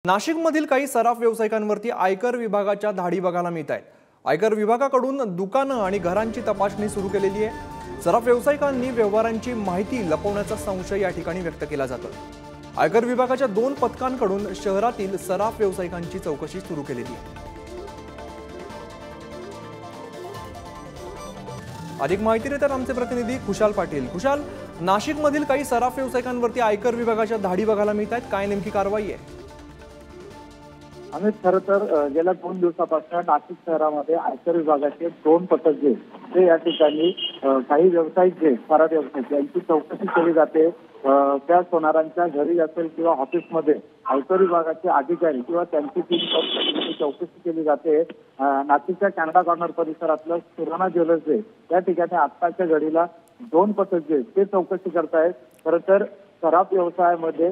नाशिकमधील काही सराफ व्यावसायिकांवरती आयकर विभागाच्या धाडी बघायला मिळत आहेत। आयकर विभागाकडून दुकानं आणि घरांची तपासणी सुरू केलेली आहे। सराफ व्यावसायिकांनी व्यवहारांची माहिती लपवण्याचा संशय या ठिकाणी व्यक्त केला जातो। आयकर विभागाच्या 2 पथकांकडून शहरातील सराफ व्यावसायिकांची चौकशी सुरू केलेली आहे। अधिक माहिती देतात आमचे प्रतिनिधी खुशाल पाटील। खुशाल, नाशिकमधील काही सराफ व्यावसायिकांवरती आयकर विभागाच्या धाडी बघायला मिळत आहेत, काय नेमकी कारवाई आहे? आम्ही खरं तर गेल्या 2 दिवसापासून नाशिक शहरामध्ये आयकर विभागाचे 2 पथक जे ते या ठिकाणी काही व्यावसायिक जे सराफ व्यावसायिक यांची चौकशी केली जाते। त्या सोनारांच्या घरी असेल किंवा ऑफिसमध्ये आयकर विभागाचे अधिकारी किंवा त्यांची टीम चौकशी केली जाते। नाशिकच्या कॅनडा कॉर्नर परिसरातलं सुराणा ज्वेलर्स जे या ठिकाणी आत्ताच्या घडीला 2 पथक जे ते चौकशी करतायत। खरं तर सराफ व्यवसायामध्ये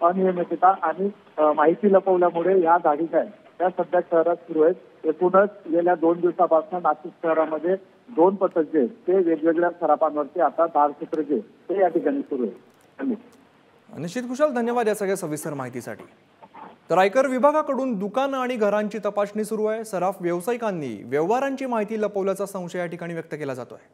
अनियमितता आणि माहिती लपवल्यामुळे या धाडी काय त्या सध्या शहरात सुरू आहेत। एकूणच गेल्या 2 दिवसापासून नाशिक शहरामध्ये 2 पथक जे ते वेगवेगळ्या सराफांवरती आता धाडसत्र जे ते या ठिकाणी सुरू आहे। निश्चित खुशाल, धन्यवाद या सगळ्या सविस्तर माहितीसाठी। तर आयकर विभागाकडून दुकानं आणि घरांची तपासणी सुरू आहे। सराफ व्यावसायिकांनी व्यवहारांची माहिती लपवल्याचा संशय या ठिकाणी व्यक्त केला जातोय।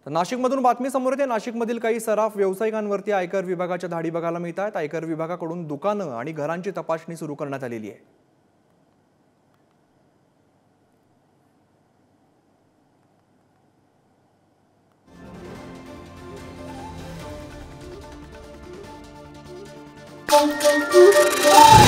तर नाशिकमधून बातमी समोर येते। नाशिकमधील काही सराफ व्यावसायिकांवरती आयकर विभागाच्या धाडी बघायला मिळतात। आयकर विभागाकडून दुकानं आणि घरांची तपासणी सुरू करण्यात आलेली आहे। Thank you.